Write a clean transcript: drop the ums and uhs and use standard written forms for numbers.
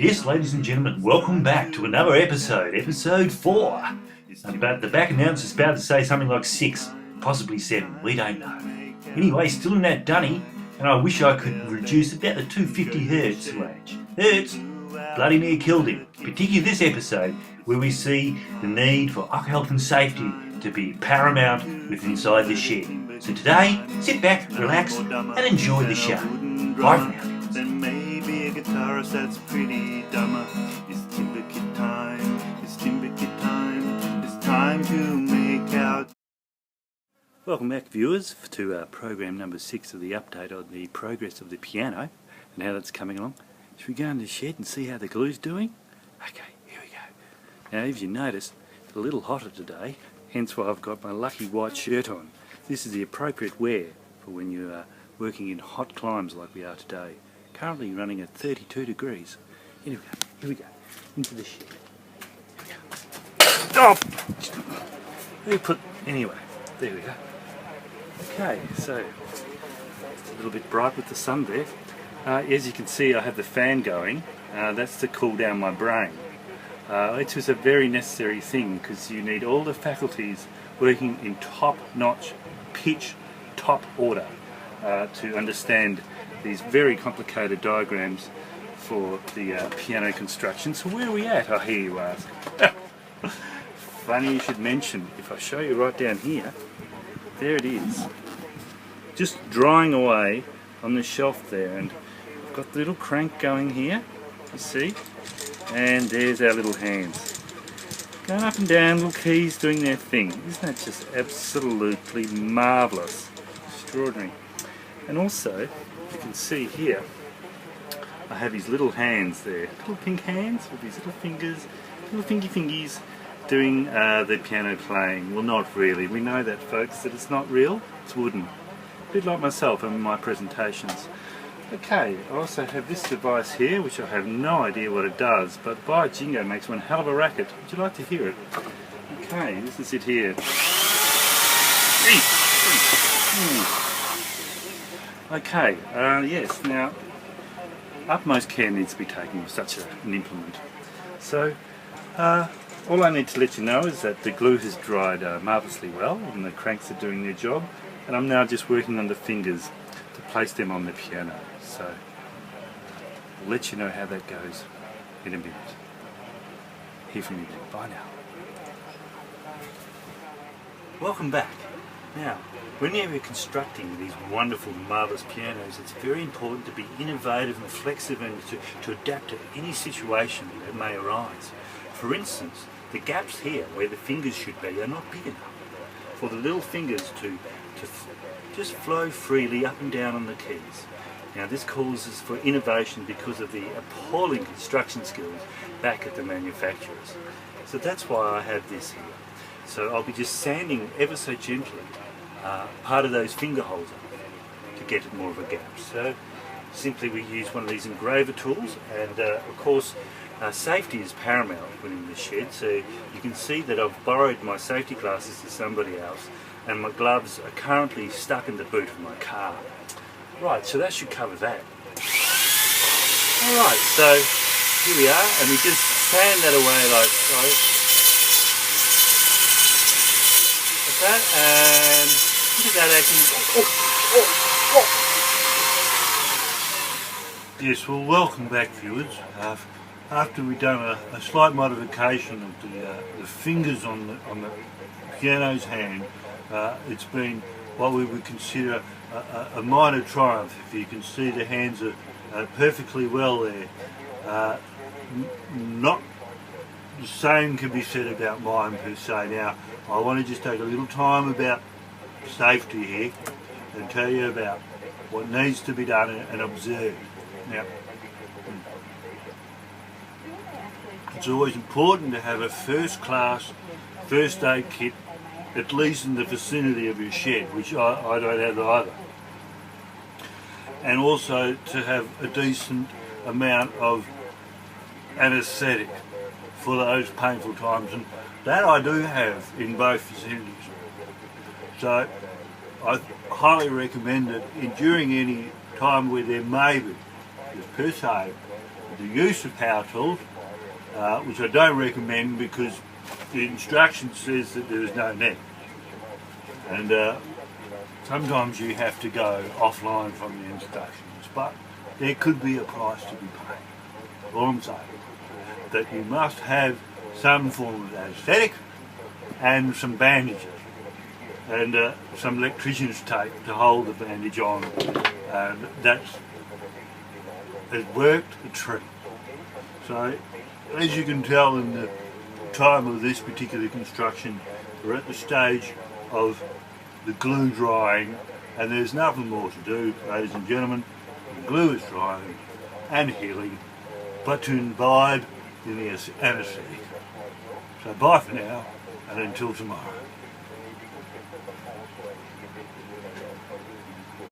Yes, ladies and gentlemen, welcome back to another episode 4. But the back announcer's about to say something like 6, possibly 7, we don't know. Anyway, still in that dunny, and I wish I could reduce about the 250 hertz range. Hertz bloody near killed him, particularly this episode, where we see the need for health and safety to be paramount within inside the shed. So today, sit back, relax, and enjoy the show. Bye for now. Then maybe a guitarist that's pretty dumber. It's Timbukit time, it's Timbukit time, it's time to make out. Welcome back, viewers, to program number 6 of the update on the progress of the piano and how that's coming along. Should we go in the shed and see how the glue's doing? Okay, here we go. Now, if you notice, it's a little hotter today, hence why I've got my lucky white shirt on. This is the appropriate wear for when you are working in hot climes like we are today. Currently running at 32 degrees. Here we go, into the shed. Here we go. Oh! Anyway, there we go. Okay, so it's a little bit bright with the sun there. As you can see, I have the fan going. That's to cool down my brain. It was a very necessary thing because you need all the faculties working in top-notch pitch, top order to understand these very complicated diagrams for the piano construction. So where are we at, I hear you ask? Funny you should mention, if I show you right down here, there it is. Just drying away on the shelf there, and I've got the little crank going here, you see, and there's our little hands. Going up and down, little keys doing their thing. Isn't that just absolutely marvellous? Extraordinary. And also, you can see here, I have his little hands there, little pink hands with his little fingers, little fingies doing the piano playing. Well, not really. We know that, folks, that it's not real, it's wooden. A bit like myself in my presentations. Okay, I also have this device here, which I have no idea what it does, but by jingo makes one hell of a racket. Would you like to hear it? Okay, this is it here. Okay, yes, now, utmost care needs to be taken with such an implement. So, all I need to let you know is that the glue has dried marvellously well and the cranks are doing their job, and I'm now just working on the fingers to place them on the piano. So, I'll let you know how that goes in a minute. Hear from you then. Bye now. Welcome back. Now, whenever you're constructing these wonderful, marvellous pianos, it's very important to be innovative and flexible and to adapt to any situation that may arise. For instance, the gaps here where the fingers should be are not big enough for the little fingers to just flow freely up and down on the keys. Now, this causes for innovation because of the appalling construction skills back at the manufacturers. So that's why I have this here. So I'll be just sanding ever so gently part of those finger holes up to get it more of a gap. So simply we use one of these engraver tools, and of course safety is paramount when in the shed. So you can see that I've borrowed my safety glasses to somebody else, and my gloves are currently stuck in the boot of my car. Right, so that should cover that. Alright, so here we are, and we just sand that away like so. Like that, and look at that action. Yes, well, welcome back, viewers. After we've done a slight modification of the fingers on the piano's hand, it's been what we would consider a minor triumph. If you can see, the hands are perfectly well there. Not the same can be said about mine per se. Now, I want to just take a little time about safety here and tell you about what needs to be done and observed. Now, it's always important to have a first-class first aid kit, at least in the vicinity of your shed, which I don't have either. And also to have a decent amount of anaesthetic for those painful times, and that I do have in both facilities. So I highly recommend that during any time where there may be, per se, the use of power tools, which I don't recommend because the instruction says that there is no net. And sometimes you have to go offline from the instructions, but there could be a price to be paid. All I'm saying is that you must have some form of anaesthetic and some bandages and some electrician's tape to hold the bandage on. That has worked a treat. So as you can tell in the time of this particular construction, we're at the stage of the glue drying, and there's nothing more to do, ladies and gentlemen. The glue is drying and healing, but to imbibe in the anaesthetic. So bye for now, and until tomorrow.